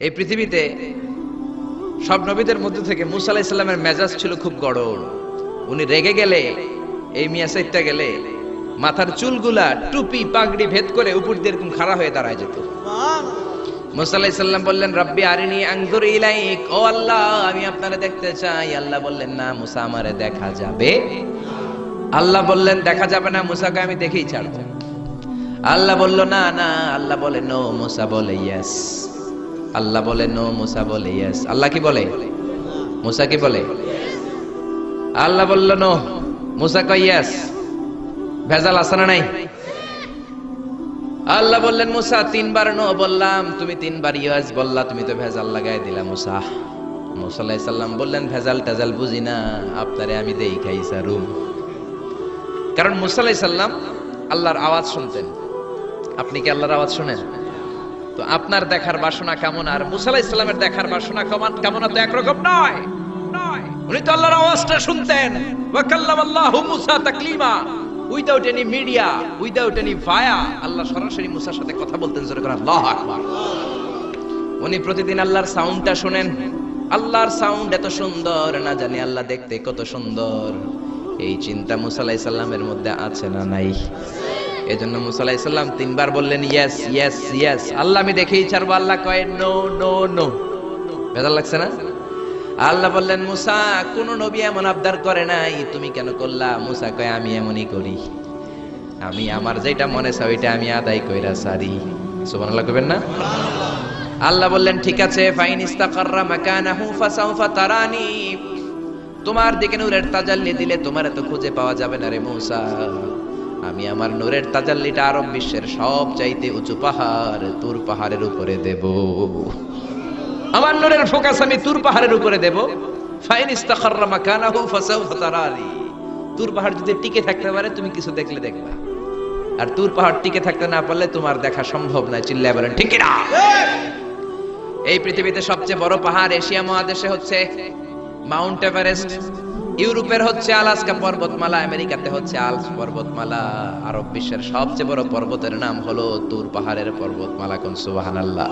এই পৃথিবীতে সব নবীদের মধ্যে থেকে মুসা আলাইহিস সালামের মেজাজ ছিল খুব গড়ন। উনি রেগে গেলে, এই মিয়া সাইটটা গেলে মাথার চুলগুলা টুপি পাগড়ি ভেদ করে উপর দিয়ে এরকম খাড়া হয়ে দাঁড়ায় যেত। মুসা আলাইহিস সালাম বললেন, রব্বি আরিনি আনজুর ইলাইক, ও আল্লাহ আমি আপনারে দেখতে চাই। আল্লাহ বললেন, না মুসা আমারে দেখা যাবে। আল্লাহ বললেন দেখা যাবে না, মুসাকে আমি দেখেই ছাড়বো। আল্লাহ বলল না না, আল্লাহ বলে নো, মুসা বলে ইয়েস। আল্লাহ বলে নো, মুসা বলে ইয়েস। আল্লাহ কি বলে? মুসা কি বলে? আল্লাহ বলল নো, মুসা কয় ইয়েস। ভেজাল আছে না নাই? আল্লাহ বললেন, মুসা তিনবার নো বললাম, তুমি তিনবার ইয়েস বললা, তুমি তো ভেজাল লাগাই দিলা মুসা। মুসা আলাইহিস সালাম বললেন, ভেজাল টেজাল বুঝি না, আপনারে আমি দেখাই সারুম। কারণ মুসা আলাইহিস সালাম আল্লাহর আওয়াজ শুনতেন। আপনি কি আল্লাহর আওয়াজ শুনেন? তো আপনার দেখার বাসনা কেমন আর মুসা আলাইহিস সালামের দেখার বাসনা কেমন তো একরকম নয়। উনি তো আল্লাহর আওয়াজটা শুনতেন। ওয়া কাল্লামাল্লাহু মুসা তাকলিমা, without any media, without any via, Allah সরাসরি মুসার সাথে কথা বলতেন। জোরে করে আল্লাহু আকবার। উনি প্রতিদিন আল্লাহর সাউন্ডটা শুনেন। আল্লাহর সাউন্ড এত সুন্দর, না জানি আল্লাহ দেখতে কত সুন্দর। এই চিন্তা মুসা আলাইহিস সালামের মধ্যে আছে না নাই? এজন্য মুসা আলাইহিস সালাম তিনবার বললেন ইয়েস ইয়েস ইয়েস। আল্লাহ আমি দেখেই ছাড়বো। আল্লাহ কয় নো নো নো। ভেজাল লাগছে না? আল্লাহ বললেন, মুসা কোন নবী এমন আবদার করে নাই, তুমি কেন করলা? মুসা কয় আমি এমনই করি, আমি আমার যেটা মনে চাই ওইটা আমি আদায় কইরা সারি। সুবহানাল্লাহ কইবেন না? আল্লাহ বললেন ঠিক আছে, ফাইন ইস্তাকাররা মাকানাহু ফাসাউফা তারানি, তোমার দিকে নূরের তাজাল্লি দিলে তোমার তো খুঁজে পাওয়া যাবে না রে মুসা। আমি আমার নূরের তাজাল্লিটা আরব বিশ্বের সব চাইতে উঁচু পাহাড় তুর পাহাড়ের উপরে দেব। আমার নূরের ফোকাস আমি তুর পাহাড়ের উপরে দেব। ফাইন ইস্তাকাররা মাকানাহু ফাসাউফা তারানি, তুর পাহাড় যদি টিকে থাকতে পারে তুমি কিছু দেখলে দেখবা, আর তুর পাহাড় টিকে থাকতে না পারলে তোমার দেখা সম্ভব না। চিল্লায় বলেন ঠিক কি না? এই পৃথিবীতে সবচেয়ে বড় পাহাড় এশিয়া মহাদেশে হচ্ছে মাউন্ট এভারেস্ট, ইউরোপের হচ্ছে আলাস্কা পর্বতমালা, আমেরিকাতে হচ্ছে আল্পস পর্বতমালা, আরব বিশ্বের সবচেয়ে বড় পর্বতের নাম হলো তুর পাহাড়ের পর্বতমালা। কোন সুবহানাল্লাহ।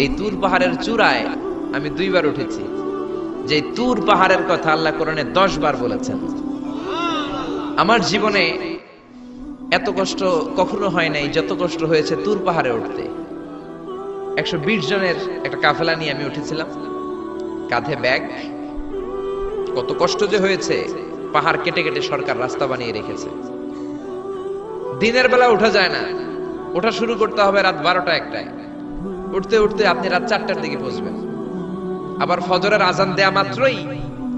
এই তুর পাহাড়ের চূড়ায় আমি 2 বার উঠেছি। যে তুর পাহাড়ের কথা আল্লাহ কোরআনে 10 বার বলেছেন। আমার জীবনে এত কষ্ট কখনো হয় নাই যত কষ্ট হয়েছে তুর পাহাড়ে উঠতে। 120 জনের একটা কাফেলা নিয়ে আমি উঠেছিলাম, কাঁধে ব্যাগ। কত কষ্ট যে হয়েছে, পাহাড় কেটে কেটে সরকার রাস্তা বানিয়ে রেখেছে। দিনের বেলা ওঠা যায় না, ওঠা শুরু করতে হবে রাত 12টা 1টায়। উঠতে উঠতে আপনি রাত 4টার দিকে পৌঁছবেন। আবার ফজরের আজান দেয়া মাত্রই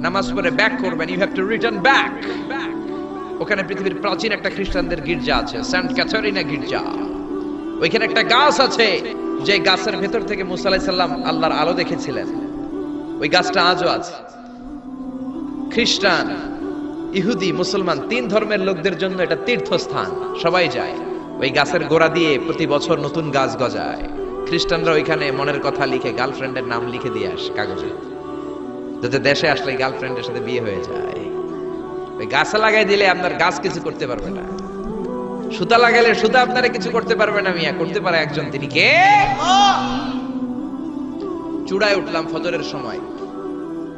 নামাজ পড়ে ব্যাক করবেন। You have to return back. ওখানে পৃথিবীর প্রাচীন একটা খ্রিস্টানদের গির্জা আছে, সেন্ট ক্যাথারিনা গির্জা। ওইখানে একটা গাছ আছে, যে গাছের ভেতর থেকে মুসা আলাইহিস সালাম আল্লাহর আলো দেখেছিলেন। ওই গাছটা আজও আছে। খ্রিস্টান, ইহুদি, মুসলমান 3 ধর্মের লোকদের জন্য এটা তীর্থস্থান, সবাই যায়। ওই গাছের গোড়া দিয়ে প্রতি বছর নতুন গাছ গজায়। খ্রিস্টানরা ওইখানে মনের কথা লিখে গার্লফ্রেন্ডের নাম লিখে দিয়ে আসে কাগজে, যাতে দেশে আসলে গার্লফ্রেন্ডের সাথে বিয়ে হয়ে যায়। ওই গাছে লাগাই দিলে আপনার গাছ কিছু করতে পারবে না, সুতা লাগাইলে সুতা আপনারা কিছু করতে পারবে না। মিয়া করতে পারে একজন, তিনি কে? চূড়ায় উঠলাম ফজরের সময়।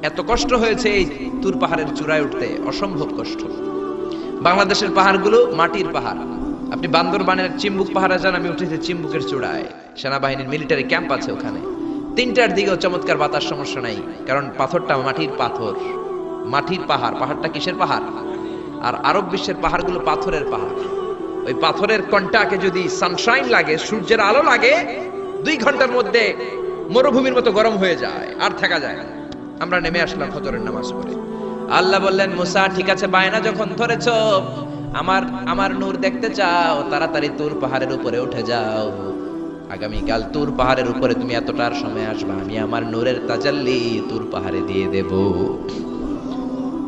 এত কষ্ট হয়েছে এই তুর পাহাড়ের চূড়ায় উঠতে, অসম্ভব কষ্ট। বাংলাদেশের পাহাড়গুলো মাটির পাহাড়। আপনি বান্দরবানের চিম্বুক পাহাড়ে যান, আমি উঠেছি চিম্বুকের চূড়ায়, সেনাবাহিনীর মিলিটারি ক্যাম্প আছে ওখানে। 3টার দিকেও চমৎকার বাতাস, সমস্যা নাই, কারণ পাথরটা মাটির পাথর, মাটির পাহাড়। পাহাড়টা কিসের পাহাড়? আর আরব বিশ্বের পাহাড়গুলো পাথরের পাহাড়। ওই পাথরের কন্টাকে যদি সানশাইন লাগে, সূর্যের আলো লাগে, 2 ঘন্টার মধ্যে মরুভূমির মতো গরম হয়ে যায়, আর থাকা যায় না। আমরা নেমে আসলাম ফজরের নামাজ পড়ে। আল্লাহ বললেন, মুসা ঠিক আছে, বায়না যখন ধরেছো, আমার নূর দেখতে চাও, তাড়াতাড়ি তুর পাহাড়ের উপরে উঠে যাও। আগামীকাল তুর পাহাড়ের উপরে তুমি এতটার সময় আসবা, আমি আমার নূরের তাজাল্লি তুর পাহাড়ে দিয়ে দেব।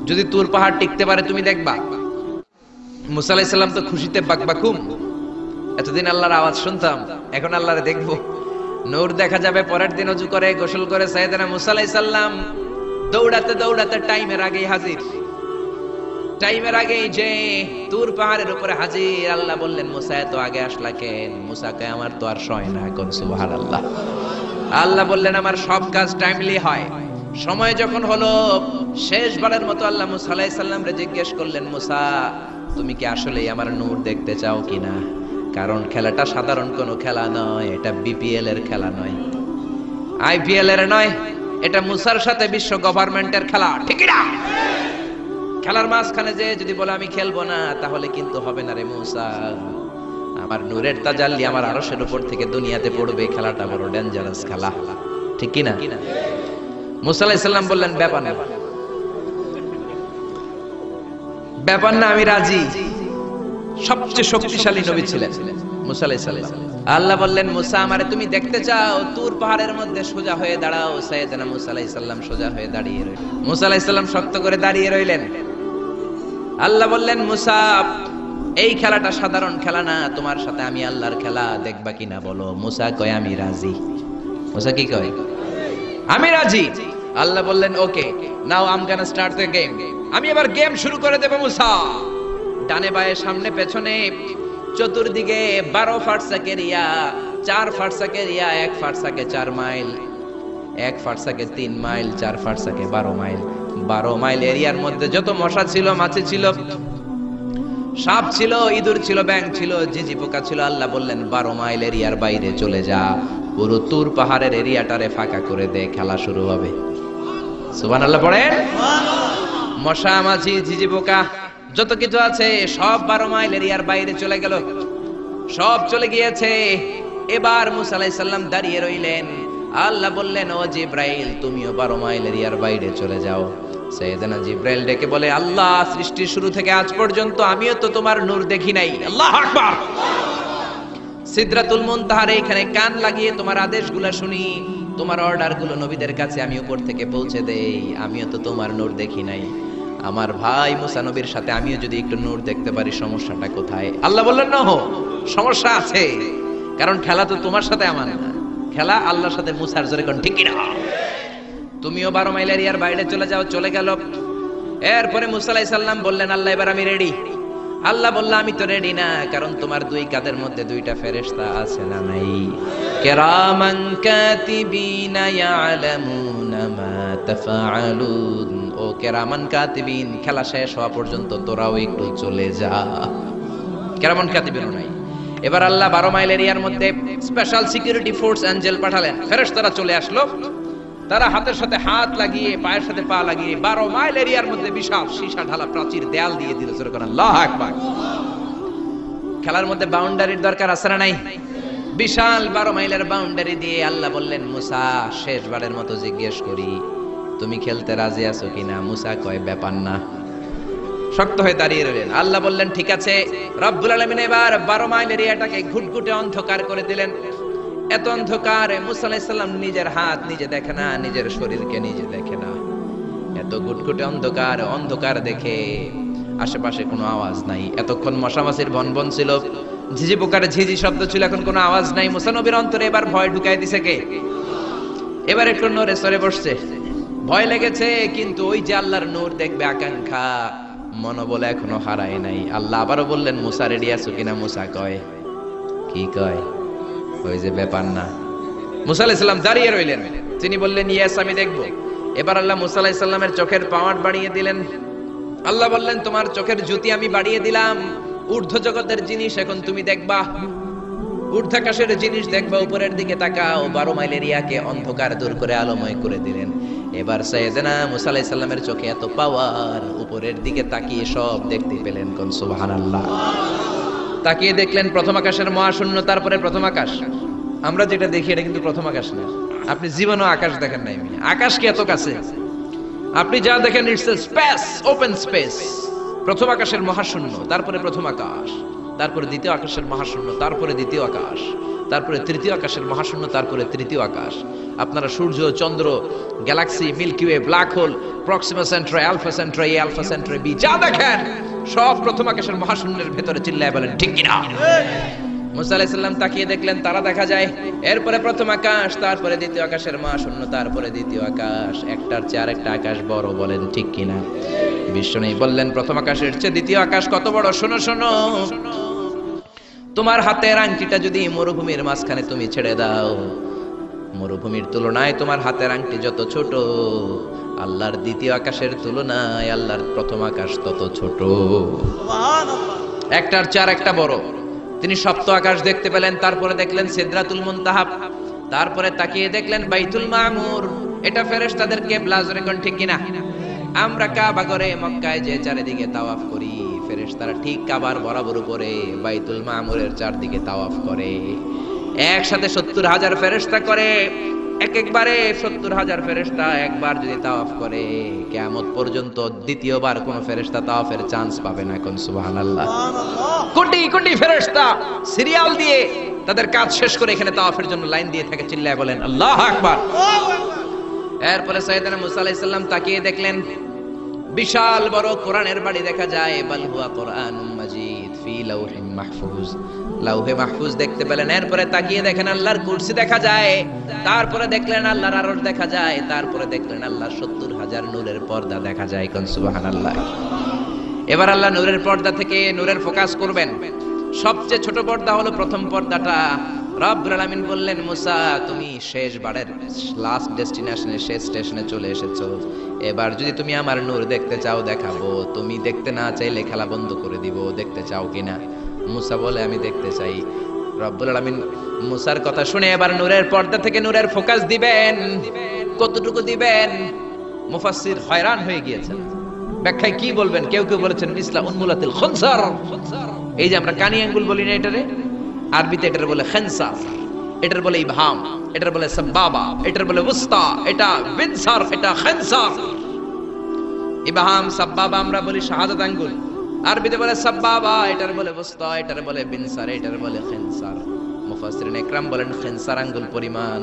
যদি তুর পাহাড় টিকতে পারে তুমি দেখবা। মুসা আলাইহিস সালাম তো খুশিতে বাকবাকুম। এতদিন আল্লাহর আওয়াজ শুনতাম, এখন আল্লাহরে দেখবো, নূর দেখা যাবে। পরের দিন ওযু করে গোসল করে সাইয়েদনা মুসা আলাইহিস সালাম দৌড়াতে দৌড়াতে টাইমের আগেই হাজির। টাইমের আগেই যে তুর পাহাড়ের উপরে হাজির। আল্লাহ বললেন, মুসা এত আগে আসলা কেন? মুসা কয়, আমার তো আর সয় না। কোন সুবহানাল্লাহ। আল্লাহ বললেন আমার সব কাজ টাইমলি হয়। সময় যখন হলো, শেষবারের মতো আল্লাহ মুসা আলাইহিস সালামকে জিজ্ঞেস করলেন, মুসা তুমি কি আসলেই আমার নূর দেখতে চাও কিনা? কারণ খেলাটা সাধারণ কোনো খেলা নয়, এটা বিপিএল এর খেলা নয়, আইপিএল এর নয়, এটা মুসার সাথে বিশ্ব গভর্নমেন্টের খেলা, ঠিক না? খেলার মাঝখানে যে যদি বলে আমি খেলবো না, তাহলে কিন্তু হবে না রে মুসা। আমার নূরের তাজাল্লি আমার আরশের উপর থেকে দুনিয়াতে পড়বে, খেলাটা বড় ডেঞ্জারাস খেলা, ঠিক কি না? মুসা আলাইহিস সালাম বললেন ব্যাপার না, ব্যাপার না, আমি রাজি। সবচেয়ে শক্তিশালী নবী ছিলেন মুসা আলাইহিস সালাম। আল্লাহ বললেন মুসা আমারে তুমি দেখতে চাও, তুর পাহাড়ের মধ্যে সোজা হয়ে দাঁড়াও। সাইয়েদনা মুসা আলাইহিস সালাম সোজা হয়ে দাঁড়িয়ে রইলেন। মুসা আলাইহিস সালাম শক্ত করে দাঁড়িয়ে রইলেন। আল্লাহ বললেন মুসা এই খেলাটা সাধারণ খেলা না, তোমার সাথে আমি আল্লাহর খেলা, দেখবা কিনা বলো? মুসা কয় আমি রাজি। মুসা কি কয়? আমি রাজি। আল্লাহ বললেন okay, now I am gonna start the game. আমি এবার গেম শুরু করে দেব মুসা। ডানে বায়ে সামনে পেছনে চতুর্দিকে 12 ফারসাক এরিয়া, 4 ফারসাক এরিয়া, 1 ফারসাকে 4 মাইল, 1 ফারসাকে 3 মাইল, 4 ফারসাকে 12 মাইল। 12 মাইল এরিয়ার মধ্যে যত মশা ছিল, মাছি ছিল, সাপ ছিল, ইঁদুর ছিল, ব্যাঙ ছিল, ঝিঝি পোকা ছিল, আল্লাহ বললেন 12 মাইল এরিয়ার বাইরে চলে যা, পুরো তুর পাহাড়ের এরিয়াটারে ফাঁকা করে দে, খেলা শুরু হবে। সুবহানাল্লাহ পড়েন। মশা, মাছি, ঝিঝি পোকা যত কিছু আছে সব 12 মাইল এরিয়ার বাইরে চলে গেল, সব চলে গিয়েছে। এবার মুসা আলাইহিস সালাম দাঁড়িয়ে রইলেন। আল্লাহ বললেন ও জিব্রাইল তুমিও 12 মাইল এরিয়ার বাইরে চলে যাও। সাইয়েদনা জিব্রাইল ডেকে বলে আল্লাহ সৃষ্টির শুরু থেকে আজ পর্যন্ত আমিও তো তোমার নূর দেখি নাই। আল্লাহু আকবার। সিদরাতুল মুনতাহার এখানে কান লাগিয়ে তোমার আদেশগুলো শুনি, তোমার অর্ডারগুলো নবীদের কাছে আমি উপর থেকে পৌঁছে দেই, আমিও তো তোমার নূর দেখি নাই। আমার ভাই মুসা নবীর সাথে আমিও যদি একটু নূর দেখতে পারি, সমস্যাটা কোথায়? আল্লাহ বললেন না, সমস্যা আছে, কারণ খেলা তো তোমার সাথে আমার না, খেলা আল্লাহর সাথে। মুসার জোরে কোন ঠিক কিনা? তুমিও 12 মাইল এরিয়ার বাইরে চলে যাও। চলে গেল। এরপরে মুসা আলাইহিস সালাম বললেন আল্লাহ এবার আমি রেডি। আল্লাহ বলল আমি তো রেডি না, কারণ তোমার দুই কাঁধের মধ্যে দুইটা ফেরেশতা আছে না নাই? কিরামান কাতিবিনা ইয়ালামুনা মা তাফআলুন। ও কিরামান কাতিবিন, খেলা শেষ হওয়া পর্যন্ত তোরাও একটু চলে যা। কিরামান কাতিবিন নাই। এবার আল্লাহ 12 মাইল এরিয়ার মধ্যে স্পেশাল সিকিউরিটি ফোর্স এঞ্জেল পাঠালেন। ফেরেশতারা চলে আসলো। তারা হাতের সাথে হাত লাগিয়ে, পায়ের সাথে পা লাগিয়ে 12 মাইল এরিয়ার মধ্যে বিশাল সীসা ঢালা প্রাচীর দেয়াল দিয়ে দিল। আল্লাহু আকবার। খেলার মধ্যে বাউন্ডারির দরকার আছে না নাই? বিশাল 12 মাইলের বাউন্ডারি দিয়ে আল্লাহ বললেন মুসা শেষবারের মতো জিজ্ঞেস করি, তুমি খেলতে রাজি আছো কিনা? মুসা কয় ব্যাপার না, শক্ত হয়ে দাঁড়িয়ে রইলেন। আল্লাহ বললেন ঠিক আছে। রব্বুল আলামিন এবার 12 মাইল এরিয়াটাকে ঘুটঘুটে অন্ধকার করে দিলেন। এত অন্ধকার, মুসা আলাইহিস সালাম নিজের হাত নিজে দেখে না, নিজের শরীরকে নিজে দেখে না। এত ঘুটঘুটে অন্ধকার, অন্ধকার দেখে আশেপাশে কোনো আওয়াজ নাই। এতক্ষণ মশামাছির ভনভন ছিল, ঝিঝি পোকার ঝিঝি শব্দ ছিল, এখন কোনো আওয়াজ নাই। মুসা নবীর অন্তরে এবার ভয় ঢুকাই দিছে কে? এবার একটু নড়ে সরে বসছে, ভয় লেগেছে, কিন্তু ওই যে আল্লাহর নূর দেখবে আকাঙ্ক্ষা, মনোবল এখনো হারায় নাই। আল্লাহ আবারও বললেন মুসা রেডি আছো কিনা? মুসা কয় কি কয়? ওই যে ব্যাপার না। মুসা আলাইহিস সালাম দাঁড়িয়ে রইলেন। তিনি বললেন ইয়েস আমি দেখব। এবার আল্লাহ মুসা আলাইহিস সালামের চোখের পাওয়ার বাড়িয়ে দিলেন। আল্লাহ বললেন তোমার চোখের জ্যোতি আমি বাড়িয়ে দিলাম, ঊর্ধ্ব জগতের জিনিস এখন তুমি দেখবা, ঊর্ধ্বাকাশের জিনিস দেখবা। উপরের দিকে তাকাও। 12 মাইল এরিয়াকে অন্ধকার দূর করে আলোময় করে দিলেন। এবার সাইয়েদনা মুসা আলাইহিস সালামের চোখে এত পাওয়ার, উপরের দিকে তাকিয়ে সব দেখতে পেলেন। কোন সুবহানাল্লাহ। তাকিয়ে দেখলেন প্রথম আকাশের মহাশূন্য, তারপরে প্রথম আকাশ। আমরা যেটা দেখি এটা কিন্তু প্রথম আকাশ না। আপনি জীবনও আকাশ দেখেন নাই। আকাশ কি এত কাছে? আপনি যা দেখেন it's a space, open space. প্রথম আকাশের মহাশূন্য, তারপরে প্রথম আকাশ, তারপরে দ্বিতীয় আকাশের মহাশূন্য, তারপরে দ্বিতীয় আকাশ, তারপরে তৃতীয় আকাশের মহাশূন্য, তারপরে তৃতীয় আকাশ। আপনারা সূর্য, চন্দ্র, galaxy, Milky Way, black hole, Proxima Centauri, Alpha Centauri, A Alpha Centauri B, যা দেখেন সব প্রথম আকাশের মহাশূন্যের ভেতরে। চিল্লায় বলেন ঠিক কিনা? মুসা আলাইহিস সালাম তাকিয়ে দেখলেন তারা দেখা যায়। এরপরে প্রথম আকাশ, তারপরে দ্বিতীয় আকাশের মহাশূন্য, তারপরে দ্বিতীয় আকাশ। একটার চেয়ে আরেকটা আকাশ বড়। বলেন ঠিক কিনা? বিষ্ণু বললেন প্রথম আকাশের চেয়ে দ্বিতীয় আকাশ কত বড়? শোনো শোনো, তোমার হাতের আংটিটা যদি মরুভূমির মাঝখানে তুমি ছেড়ে দাও, মরুভূমির তুলনায় তোমার হাতের আংটি যত ছোট, আল্লাহর দ্বিতীয় আকাশের তুলনায় আল্লাহর প্রথম আকাশ তত ছোট। একটার চার একটা বড়। তিনি সপ্ত আকাশ দেখতে পেলেন, তারপরে দেখলেন সিদরাতুল মুনতাহা, তারপরে তাকিয়ে দেখলেন বাইতুল মামুর। এটা ফেরেশতাদের কিবলা, জোরে কোন ঠিক কিনা? আমরা কাবা ঘরে মক্কায় যে চারিদিকে তাওয়াফ করি, ফেরেশতারা ঠিক কাবার বরাবর উপরে বাইতুল মামুরের চারদিকে তাওয়াফ করে। একসাথে 70,000 ফেরেশতা করে। একবারে 70,000 ফেরেশতা একবার যদি তাওয়াফ করে, কিয়ামত পর্যন্ত দ্বিতীয়বার কোন ফেরেশতা তাওয়াফের চান্স পাবে না। কোন সুবহানাল্লাহ। কোটি কোটি ফেরেশতা সিরিয়াল দিয়ে তাদের কাজ শেষ করে এখানে তাওয়াফের জন্য লাইন দিয়ে থাকে। চিল্লায় বলেন আল্লাহু আকবার। এরপরে সাইয়েদনা মুসা আলাইহিস সালাম তাকিয়ে দেখলেন বিশাল বড় কোরআনের বাড়ি দেখা যায়। বাল হুয়া কোরআনুম মাজিদ ফি লাউহিন মাহফুজ, লাউহে মাহফুজ দেখতে পেলেন। এরপরে তাকিয়ে দেখেন আল্লাহর কুরসি দেখা যায়, তারপরে দেখলেন আল্লাহর আরশ দেখা যায়, তারপরে দেখলেন আল্লাহর 70,000 নূরের পর্দা দেখা যায়। কোন সুবহানাল্লাহ। এবার আল্লাহ নূরের পর্দা থেকে নূরের ফোকাস করবেন। সবচেয়ে ছোট পর্দা হলো প্রথম পর্দাটা। রব্বুল আলামিন বললেন, মুসা তুমি শেষ বারের লাস্ট ডেস্টিনেশনে, শেষ স্টেশনে চলে এসেছো। এবার যদি তুমি আমার নূর দেখতে চাও দেখাবো, তুমি দেখতে না চাইলে খেলা বন্ধ করে দিব। দেখতে চাও কিনা? মুসা বলে আমি দেখতে চাই। রব্বুল আলামিন মুসার কথা শুনে এবার নূরের পর্দা থেকে নূরের ফোকাস দিবেন। কতটুকু দিবেন? মুফাসসির হয়রান হয়ে গিয়েছেন, ব্যাখ্যায় কি বলবেন। কেউ কেউ বলেছেন মিসলা উন্মুলাতিল খুনসার। এই যে আমরা কানি আঙ্গুল বলি না, এটারে আরবিতে এটার বলে খেনসার, এটার বলে ইবহাম, এটার বলে সাবাবা, এটার বলে উস্তা, এটা বিনসার, এটা খেনসার। ইবহাম সাবাবা আমরা বলি শাহাদাত আঙ্গুল, আরবিতে বলে সাবাবা, এটার বলে উস্তা, এটার বলে বিনসার, এটার বলে খেনসার। মুফাসসিরিন ইকরাম বলেন খেনসার আঙ্গুল পরিমাণ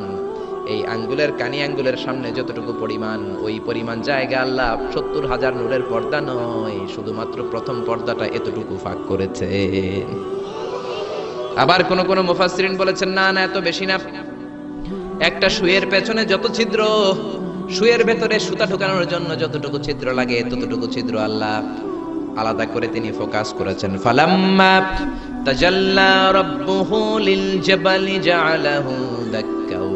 এই আঙ্গুলের কানি আঙ্গুলের সামনে যতটুকু পরিমাণ, ওই পরিমাণ জায়গা আল্লাহ 70,000 নূরের পর্দা নয়, শুধুমাত্র প্রথম পর্দাটা এতটুকু ফাঁক করেছে। আবার কোন কোন মুফাসসিরিন বলেছেন না না, এত বেশি না। একটা সুয়ের পেছনে যত ছিদ্র, সুয়ের ভেতরে সুতা ঢোকানোর জন্য যতটুকু ছিদ্র লাগে, ততটুকু ছিদ্র আল্লাহ আলাদা করে তিনি ফোকাস করেছেন। ফালাম্মা তাজাল্লা রাব্বুহু লিল জাবালি জাআলাহু দাক্কাও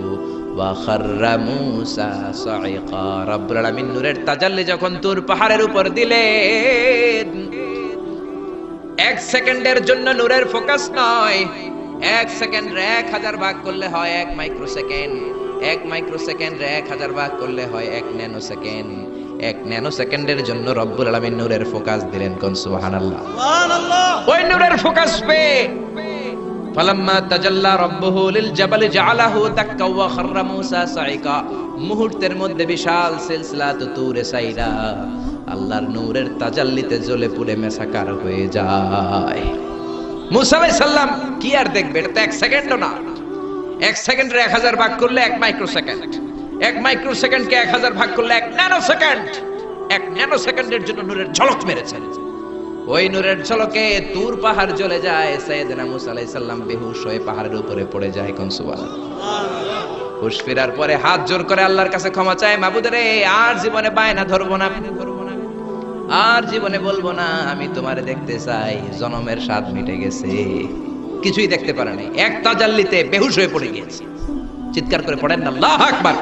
ওয়া খাররা মূসা সাইকা। রব্বুল আলামিন নূরের তাজাল্লি যখন তুর পাহাড়ের উপর দিলেন, 1 সেকেন্ডের জন্য নূরের ফোকাস নয়, 1 সেকেন্ড 1000 ভাগ করলে হয় 1 মাইক্রোসেকেন্ড, 1 মাইক্রোসেকেন্ড 1000 ভাগ করলে হয় 1 ন্যানো সেকেন্ড। 1 ন্যানো সেকেন্ডের জন্য রব্বুল আলামিন নূরের ফোকাস দিলেন। কোন সুবহানাল্লাহ। সুবহানাল্লাহ। ওই নূরের ফোকাস পেয়ে ফালাম্মা তাজাল্লা রাব্বুহু লিল জাবালি জাআলাহু দাক্কা ওয়া খাররা মূসা সাইকা, মুহূর্তের মধ্যে বিশাল সিলসিলাত তুরে সাইরা আল্লাহর নূরের তাজাল্লিতে জ্বলে পুড়ে মেসাকার হয়ে যায়। মূসা আলাইহিস সালাম কি আর দেখবে? এটা তো 1 সেকেন্ডও না। 1 সেকেন্ডে 1000 ভাগ করলে 1 মাইক্রোসেকেন্ড, 1 মাইক্রোসেকেন্ডকে 1000 ভাগ করলে 1 ন্যানো সেকেন্ড। 1 ন্যানো সেকেন্ডের জন্য নূরের ঝলক মেরেছেন। ওই নূরের ঝলকে তুর পাহাড় জ্বলে যায়। সাইয়েদনা মূসা আলাইহিস সালাম বেহুশ হয়ে পাহাড়ের উপরে পড়ে যায়। কোন সুবহানাল্লাহ। হুশ ফেরার পরে হাত জোর করে আল্লাহর কাছে ক্ষমা চায়, মাবুদ রে আর জীবনে বায়না ধরবো না, আর জীবনে বলবো না আমি তোমারে দেখতে চাই, জনমের স্বাদ মিটে গেছে। কিছুই দেখতে পারে নাই, 1 তাজাল্লিতে বেহুশ হয়ে পড়ে গিয়েছে। চিৎকার করে পড়েন আল্লাহু আকবার।